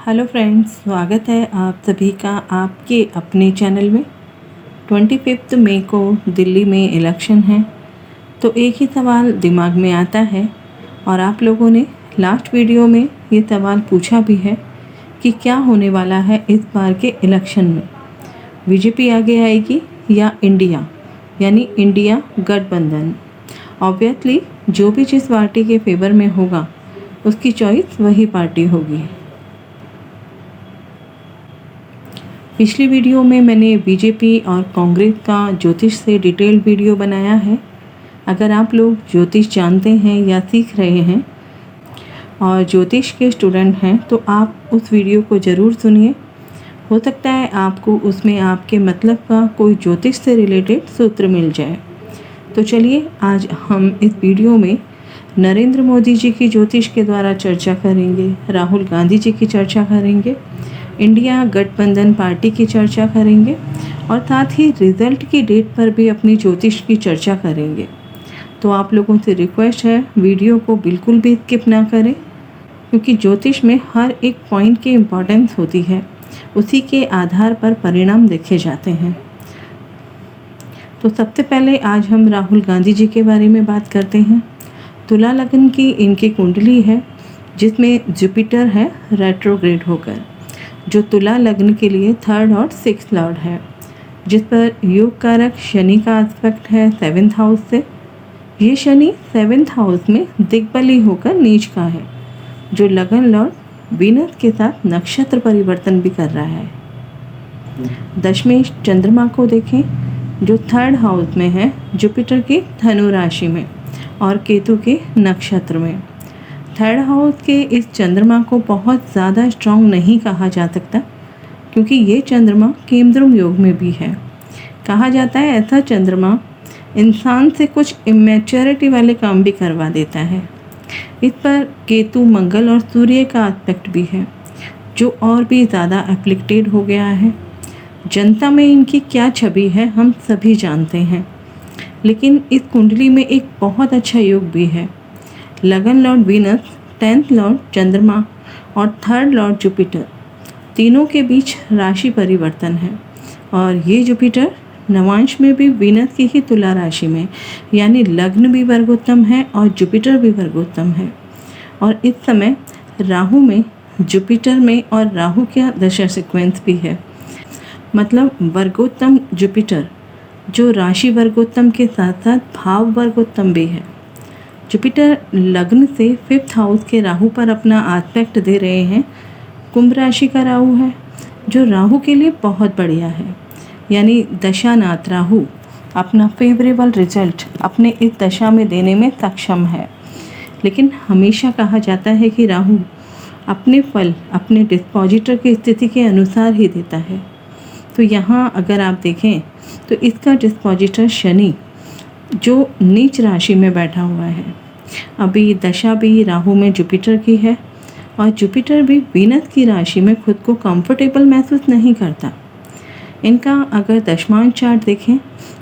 Hello friends, स्वागत है आप सभी का आपके अपने चैनल में। 25 मई को दिल्ली में इलेक्शन है, तो एक ही सवाल दिमाग में आता है और आप लोगों ने लास्ट वीडियो में ये सवाल पूछा भी है कि क्या होने वाला है इस बार के इलेक्शन में। बीजेपी आगे आएगी या इंडिया यानी इंडिया गठबंधन। ऑब्वियसली जो भी जिस पार्टी के फेवर में होगा उसकी चॉइस वही पार्टी होगी। पिछली वीडियो में मैंने बीजेपी और कांग्रेस का ज्योतिष से डिटेल्ड वीडियो बनाया है। अगर आप लोग ज्योतिष जानते हैं या सीख रहे हैं और ज्योतिष के स्टूडेंट हैं तो आप उस वीडियो को ज़रूर सुनिए। हो सकता है आपको उसमें आपके मतलब का कोई ज्योतिष से रिलेटेड सूत्र मिल जाए। तो चलिए आज हम इस वीडियो में नरेंद्र मोदी जी की ज्योतिष के द्वारा चर्चा करेंगे, राहुल गांधी जी की चर्चा करेंगे, इंडिया गठबंधन पार्टी की चर्चा करेंगे और साथ ही रिज़ल्ट की डेट पर भी अपनी ज्योतिष की चर्चा करेंगे। तो आप लोगों से रिक्वेस्ट है वीडियो को बिल्कुल भी स्किप ना करें, क्योंकि ज्योतिष में हर एक पॉइंट की इम्पोर्टेंस होती है, उसी के आधार पर परिणाम देखे जाते हैं। तो सबसे पहले आज हम राहुल गांधी जी के बारे में बात करते हैं। तुला लग्न की इनकी कुंडली है जिसमें जुपिटर है रेट्रोग्रेड होकर, जो तुला लग्न के लिए 3rd और 6th लॉर्ड है, जिस पर योग कारक शनि का एस्पेक्ट है 7th हाउस से। ये शनि 7th हाउस में दिग्बली होकर नीच का है, जो लगन लॉर्ड वीनस के साथ नक्षत्र परिवर्तन भी कर रहा है। दशमेश चंद्रमा को देखें, जो 3rd हाउस में है, जुपिटर की धनु राशि में और केतु के नक्षत्र में। 3rd हाउस के इस चंद्रमा को बहुत ज़्यादा स्ट्रॉन्ग नहीं कहा जा सकता, क्योंकि ये चंद्रमा केमद्रुम योग में भी है। कहा जाता है ऐसा चंद्रमा इंसान से कुछ इमेच्योरिटी वाले काम भी करवा देता है। इस पर केतु, मंगल और सूर्य का एस्पेक्ट भी है, जो और भी ज़्यादा एप्लिकेटेड हो गया है। जनता में इनकी क्या छवि है हम सभी जानते हैं, लेकिन इस कुंडली में एक बहुत अच्छा योग भी है। लगन लॉर्ड वीनस, 10th लॉर्ड चंद्रमा और 3rd लॉर्ड जुपिटर, तीनों के बीच राशि परिवर्तन है। और ये जुपिटर नवांश में भी वीनस की ही तुला राशि में, यानी लग्न भी वर्गोत्तम है और जुपिटर भी वर्गोत्तम है। और इस समय राहु में, जुपिटर में और राहु का दशा सीक्वेंस भी है। मतलब वर्गोत्तम जुपिटर जो राशि वर्गोत्तम के साथ साथ भाव वर्गोत्तम भी है। जुपिटर लग्न से 5th हाउस के राहु पर अपना एस्पेक्ट दे रहे हैं। कुंभ राशि का राहु है, जो राहु के लिए बहुत बढ़िया है, यानी दशानाथ राहु अपना फेवरेबल रिजल्ट अपने इस दशा में देने में सक्षम है। लेकिन हमेशा कहा जाता है कि राहु अपने फल अपने डिस्पोजिटर की स्थिति के अनुसार ही देता है। तो यहाँ अगर आप देखें तो इसका डिस्पोजिटर शनि, जो नीच राशि में बैठा हुआ है, अभी दशा भी राहु में जुपिटर की है और जुपिटर भी वीनस की राशि में खुद को कंफर्टेबल महसूस नहीं करता। इनका अगर दशमान चार्ट देखें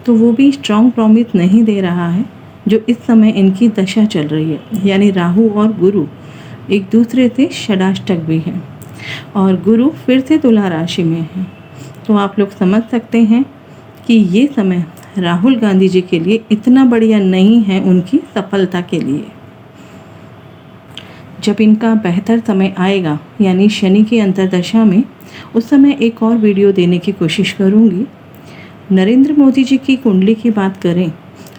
तो वो भी स्ट्रॉन्ग प्रॉमिस नहीं दे रहा है, जो इस समय इनकी दशा चल रही है। यानी राहु और गुरु एक दूसरे से षडाष्टक भी हैं और गुरु फिर से तुला राशि में है। तो आप लोग समझ सकते हैं कि ये समय राहुल गांधी जी के लिए इतना बढ़िया नहीं है उनकी सफलता के लिए। जब इनका बेहतर समय आएगा, यानी शनि की अंतर्दशा में, उस समय एक और वीडियो देने की कोशिश करूंगी। नरेंद्र मोदी जी की कुंडली की बात करें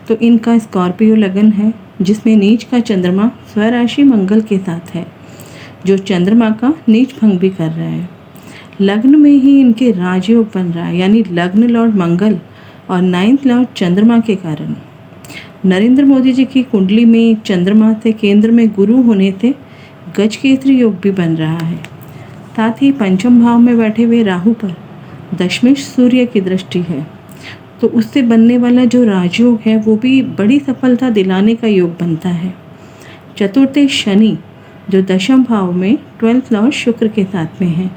तो इनका स्कॉर्पियो लगन है, जिसमें नीच का चंद्रमा स्वराशि मंगल के साथ है, जो चंद्रमा का नीच भंग भी कर रहा है। लग्न में ही इनके राजयोग बन रहा है, यानी लग्न लॉर्ड मंगल और 9th लॉर्ड चंद्रमा के कारण नरेंद्र मोदी जी की कुंडली में चंद्रमा से केंद्र में गुरु होने से गजकेसरी योग भी बन रहा है। साथ ही पंचम भाव में बैठे हुए राहु पर दशमेश सूर्य की दृष्टि है, तो उससे बनने वाला जो राजयोग है वो भी बड़ी सफलता दिलाने का योग बनता है। चतुर्थ शनि, जो दशम भाव में 12th लॉर्ड शुक्र के साथ में है,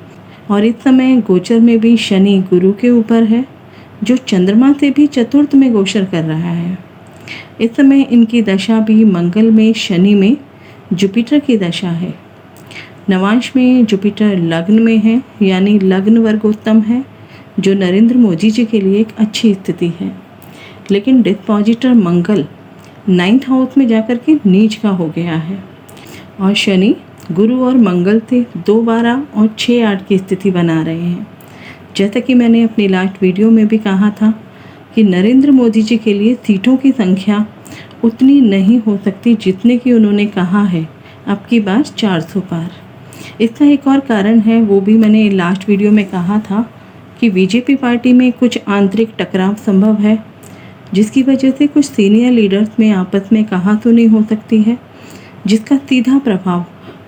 और इस समय गोचर में भी शनि गुरु के ऊपर है, जो चंद्रमा से भी चतुर्थ में गोचर कर रहा है। इस समय इनकी दशा भी मंगल में, शनि में, जुपिटर की दशा है। नवांश में जुपिटर लग्न में है, यानी लग्न वर्गोत्तम है, जो नरेंद्र मोदी जी के लिए एक अच्छी स्थिति है। लेकिन डिस्पोजिटर मंगल 9th हाउस में जाकर के नीच का हो गया है और शनि गुरु और मंगल से 2, 12 और 6, 8 की स्थिति बना रहे हैं। जैसा कि मैंने अपनी लास्ट वीडियो में भी कहा था कि नरेंद्र मोदी जी के लिए सीटों की संख्या उतनी नहीं हो सकती जितने की उन्होंने कहा है, अब की बार 400 पार। इसका एक और कारण है, वो भी मैंने लास्ट वीडियो में कहा था कि बीजेपी पार्टी में कुछ आंतरिक टकराव संभव है, जिसकी वजह से कुछ सीनियर लीडर्स में आपस में कहा-सुनी हो सकती है, जिसका सीधा प्रभाव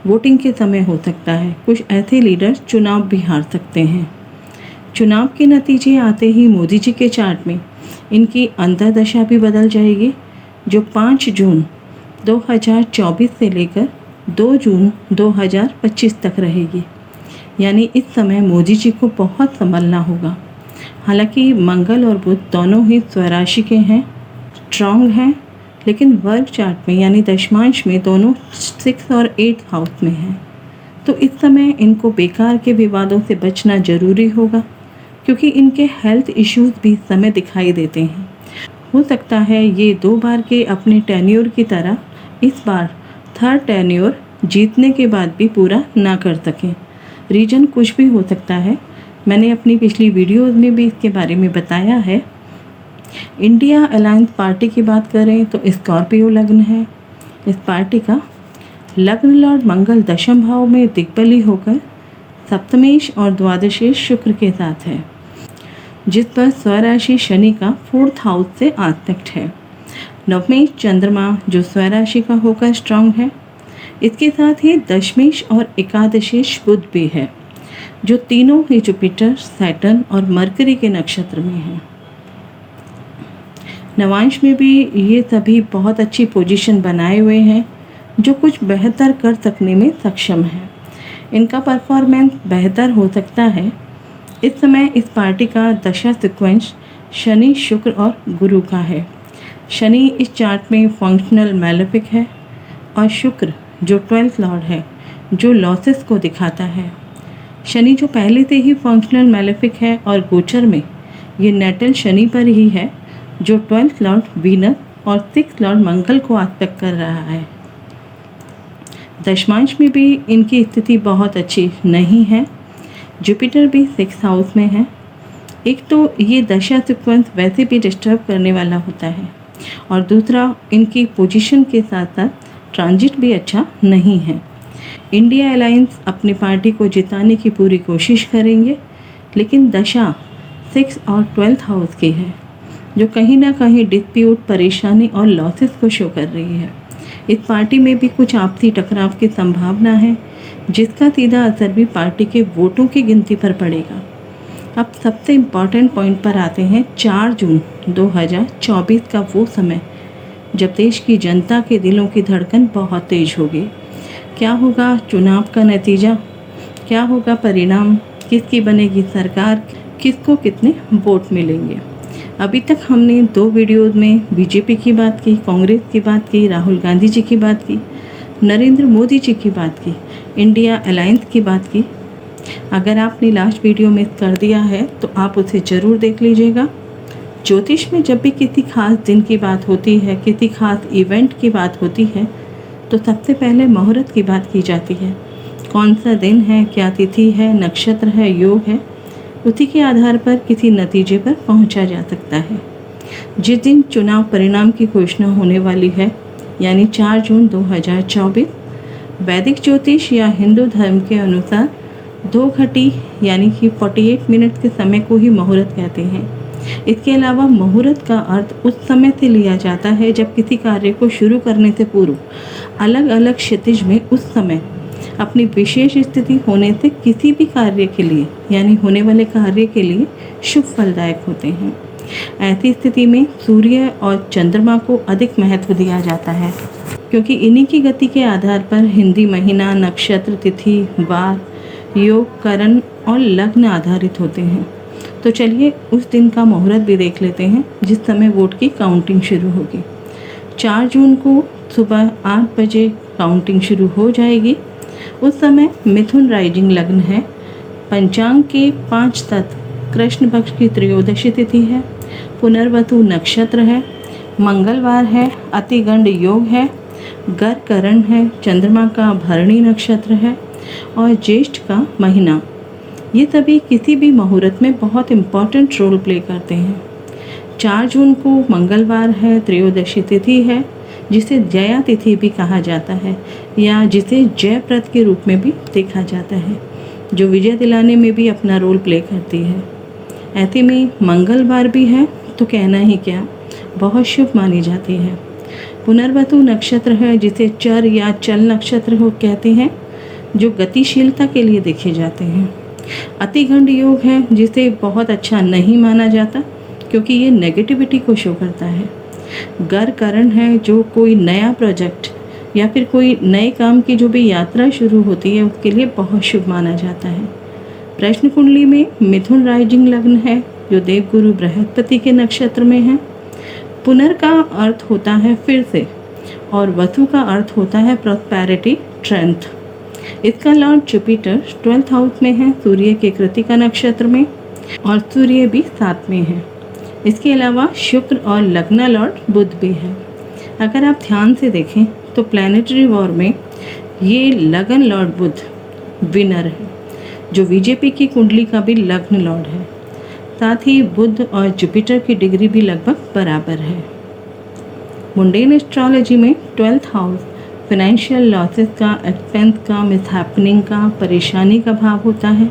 वोटिंग के समय हो सकता है। कुछ ऐसे लीडर्स चुनाव भी हार सकते हैं। चुनाव के नतीजे आते ही मोदी जी के चार्ट में इनकी अंतर्दशा भी बदल जाएगी, जो 5 जून 2024 से लेकर 2 जून 2025 तक रहेगी। यानी इस समय मोदी जी को बहुत संभलना होगा। हालांकि मंगल और बुध दोनों ही स्वराशि के हैं, स्ट्रॉन्ग हैं, लेकिन वर्ग चार्ट में यानी दशमांश में दोनों 6 और 8 हाउस में हैं। तो इस समय इनको बेकार के विवादों से बचना जरूरी होगा, क्योंकि इनके हेल्थ इश्यूज भी इस समय दिखाई देते हैं। हो सकता है ये 2 बार के अपने टेन्योर की तरह इस बार 3rd टेन्योर जीतने के बाद भी पूरा ना कर सकें। रीजन कुछ भी हो सकता है, मैंने अपनी पिछली वीडियोज़ में भी इसके बारे में बताया है। इंडिया अलायंस पार्टी की बात करें तो स्कॉर्पियो लग्न है। इस पार्टी का लग्न लॉर्ड मंगल दशम भाव में दिग्बली होकर सप्तमेश और द्वादशेश शुक्र के साथ है, जिस पर स्वराशि शनि का 4th हाउस से आस्पेक्ट है। नवमेश चंद्रमा जो स्वराशि का होकर स्ट्रांग है, इसके साथ ही दशमेश और एकादशेश बुध भी है, जो तीनों ही जुपिटर, सैटर्न और मरकरी के नक्षत्र में हैं। नवांश में भी ये सभी बहुत अच्छी पोजीशन बनाए हुए हैं, जो कुछ बेहतर कर सकने में सक्षम है। इनका परफॉर्मेंस बेहतर हो सकता है। इस समय इस पार्टी का दशा सीक्वेंस शनि, शुक्र और गुरु का है। शनि इस चार्ट में फंक्शनल मैलेफिक है और शुक्र जो 12th लॉर्ड है, जो लॉसेस को दिखाता है। शनि जो पहले से ही फंक्शनल मैलेफिक है और गोचर में ये नेटल शनि पर ही है, जो 12th लॉर्ड वीनस और 6th लॉर्ड मंगल को आस्पेक्ट कर रहा है। दशमांश में भी इनकी स्थिति बहुत अच्छी नहीं है। जुपिटर भी 6th हाउस में है। एक तो ये दशा सीक्वेंस वैसे भी डिस्टर्ब करने वाला होता है, और दूसरा इनकी पोजीशन के साथ साथ ट्रांजिट भी अच्छा नहीं है। इंडिया अलायंस अपनी पार्टी को जिताने की पूरी कोशिश करेंगे, लेकिन दशा 6 और 12th हाउस की है, जो कहीं ना कहीं डिस्प्यूट, परेशानी और लॉसेस को शो कर रही है। इस पार्टी में भी कुछ आपसी टकराव की संभावना है, जिसका सीधा असर भी पार्टी के वोटों की गिनती पर पड़ेगा। अब सबसे इम्पॉर्टेंट पॉइंट पर आते हैं। 4 जून 2024 का वो समय जब देश की जनता के दिलों की धड़कन बहुत तेज होगी। क्या होगा चुनाव का नतीजा, क्या होगा परिणाम, किसकी बनेगी सरकार, किसको कितने वोट मिलेंगे। अभी तक हमने 2 वीडियोज़ में बीजेपी की बात की, कांग्रेस की बात की, राहुल गांधी जी की बात की, नरेंद्र मोदी जी की बात की, इंडिया अलायंस की बात की। अगर आपने लास्ट वीडियो मिस कर दिया है तो आप उसे ज़रूर देख लीजिएगा। ज्योतिष में जब भी किसी खास दिन की बात होती है, किसी खास इवेंट की बात होती है, तो सबसे पहले मुहूर्त की बात की जाती है। कौन सा दिन है, क्या तिथि है, नक्षत्र है, योग है, उसी के आधार पर किसी नतीजे पर पहुंचा जा सकता है। जिस दिन चुनाव परिणाम की घोषणा होने वाली है, यानी 4 जून 2024, वैदिक ज्योतिष या हिंदू धर्म के अनुसार 2 घटी यानी कि 48 मिनट के समय को ही मुहूर्त कहते हैं। इसके अलावा मुहूर्त का अर्थ उस समय से लिया जाता है जब किसी कार्य को शुरू करने से पूर्व अलग अलग क्षितिज में उस समय अपनी विशेष स्थिति होने से किसी भी कार्य के लिए यानी होने वाले कार्य के लिए शुभ फलदायक होते हैं। ऐसी स्थिति में सूर्य और चंद्रमा को अधिक महत्व दिया जाता है, क्योंकि इन्हीं की गति के आधार पर हिंदी महीना, नक्षत्र, तिथि, वार, योग, करण और लग्न आधारित होते हैं। तो चलिए उस दिन का मुहूर्त भी देख लेते हैं जिस समय वोट की काउंटिंग शुरू होगी। 4 जून को सुबह 8 बजे काउंटिंग शुरू हो जाएगी उस समय मिथुन राइजिंग लग्न है। पंचांग के 5 तत्व कृष्ण पक्ष की त्रयोदशी तिथि है। पुनर्वसु नक्षत्र है। मंगलवार है। अतिगंड योग है। गर करण है। चंद्रमा का भरणी नक्षत्र है और ज्येष्ठ का महीना। ये सभी किसी भी मुहूर्त में बहुत इम्पॉर्टेंट रोल प्ले करते हैं। 4 जून को मंगलवार है। त्रयोदशी तिथि है जिसे जया तिथि भी कहा जाता है या जिसे जयव्रत के रूप में भी देखा जाता है, जो विजय दिलाने में भी अपना रोल प्ले करती है। ऐसे में मंगलवार भी है तो कहना ही क्या, बहुत शुभ मानी जाती है। पुनर्वसु नक्षत्र है जिसे चर या चल नक्षत्र हो कहते हैं, जो गतिशीलता के लिए देखे जाते हैं। अतिगंड योग है जिसे बहुत अच्छा नहीं माना जाता क्योंकि ये नेगेटिविटी को शो करता है। गर करण है जो कोई नया प्रोजेक्ट या फिर कोई नए काम की जो भी यात्रा शुरू होती है उसके लिए बहुत शुभ माना जाता है। प्रश्न कुंडली में मिथुन राइजिंग लग्न है जो देवगुरु बृहस्पति के नक्षत्र में है। पुनर का अर्थ होता है फिर से और वसु का अर्थ होता है प्रॉस्पेरिटी, स्ट्रेंथ। इसका लॉर्ड जुपिटर 12th हाउस में है, सूर्य के कृतिका नक्षत्र में, और सूर्य भी 7 में है। इसके अलावा शुक्र और लग्न लॉर्ड बुध भी है। अगर आप ध्यान से देखें तो प्लैनेटरी वॉर में ये लगन लॉर्ड बुध विनर है, जो बीजेपी की कुंडली का भी लग्न लॉर्ड है। साथ ही बुध और जुपिटर की डिग्री भी लगभग बराबर है। मुंडेन एस्ट्रोलॉजी में 12th हाउस फाइनेंशियल लॉसेस का, एक्सपेंस का, मिसहैपनिंग का, परेशानी का भाव होता है।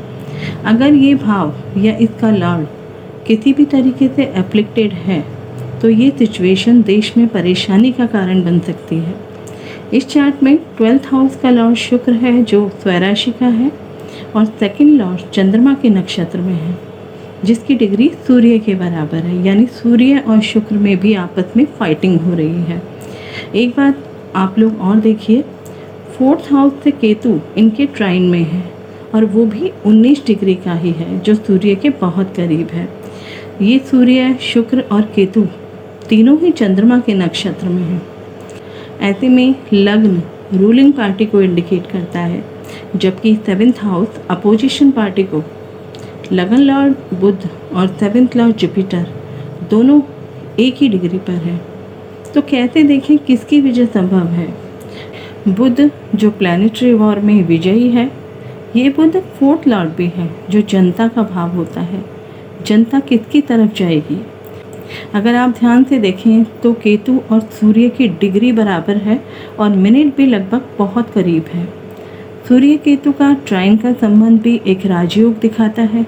अगर ये भाव या इसका लॉर्ड किसी भी तरीके से एफ्लिक्टेड है तो ये सिचुएशन देश में परेशानी का कारण बन सकती है। इस चार्ट में 12th हाउस का लॉर्ड शुक्र है जो स्वराशि का है और सेकंड लॉर्ड चंद्रमा के नक्षत्र में है, जिसकी डिग्री सूर्य के बराबर है, यानी सूर्य और शुक्र में भी आपस में फाइटिंग हो रही है। एक बात आप लोग और देखिए, 4th हाउस से केतु इनके ट्राइन में है और वो भी 19 डिग्री का ही है, जो सूर्य के बहुत करीब है। ये सूर्य, शुक्र और केतु तीनों ही चंद्रमा के नक्षत्र में हैं। ऐसे में लग्न रूलिंग पार्टी को इंडिकेट करता है, जबकि 7th हाउस अपोजिशन पार्टी को। लगन लॉर्ड बुध और 7th लॉर्ड जुपिटर दोनों एक ही डिग्री पर है, तो कैसे देखें किसकी विजय संभव है। बुध जो प्लैनेटरी वॉर में विजयी है, ये बुध 4th लॉर्ड भी है जो जनता का भाव होता है। जनता किसकी तरफ जाएगी? अगर आप ध्यान से देखें तो केतु और सूर्य की डिग्री बराबर है और मिनट भी लगभग बहुत करीब है। सूर्य केतु का ट्राइन का संबंध भी एक राजयोग दिखाता है,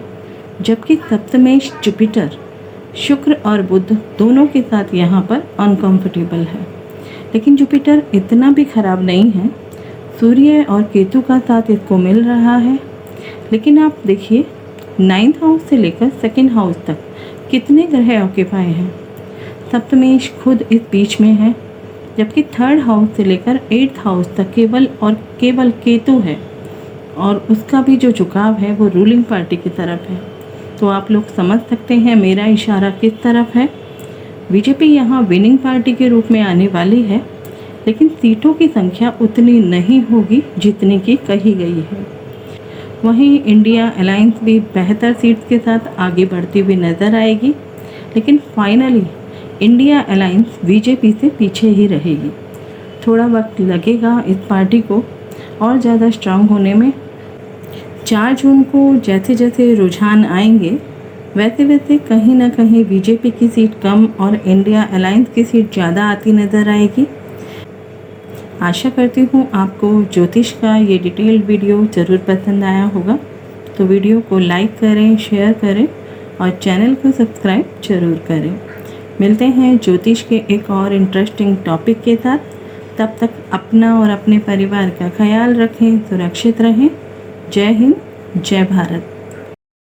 जबकि सप्तमेश जुपिटर शुक्र और बुध दोनों के साथ यहाँ पर अनकंफर्टेबल है। लेकिन जुपिटर इतना भी खराब नहीं है, सूर्य और केतु का साथ इसको मिल रहा है। लेकिन आप देखिए 9th हाउस से लेकर 2nd हाउस तक कितने ग्रह ऑक्यूपाई हैं। सप्तमेश खुद इस बीच में है, जबकि 3rd हाउस से लेकर 8th हाउस तक केवल केतु है और उसका भी जो झुकाव है वो रूलिंग पार्टी की तरफ है। तो आप लोग समझ सकते हैं मेरा इशारा किस तरफ है। बीजेपी यहाँ विनिंग पार्टी के रूप में आने वाली है, लेकिन सीटों की संख्या उतनी नहीं होगी जितनी की कही गई है। वहीं इंडिया अलायंस भी बेहतर सीट्स के साथ आगे बढ़ती हुई नज़र आएगी, लेकिन फाइनली इंडिया अलायंस बीजेपी से पीछे ही रहेगी। थोड़ा वक्त लगेगा इस पार्टी को और ज़्यादा स्ट्रांग होने में। 4 जून को जैसे जैसे रुझान आएंगे वैसे वैसे कहीं ना कहीं बीजेपी की सीट कम और इंडिया अलायंस की सीट ज़्यादा आती नज़र आएगी। आशा करती हूँ आपको ज्योतिष का ये डिटेल्ड वीडियो ज़रूर पसंद आया होगा। तो वीडियो को लाइक करें, शेयर करें और चैनल को सब्सक्राइब जरूर करें। मिलते हैं ज्योतिष के एक और इंटरेस्टिंग टॉपिक के साथ। तब तक अपना और अपने परिवार का ख्याल रखें, सुरक्षित रहें। जय हिंद, जय भारत।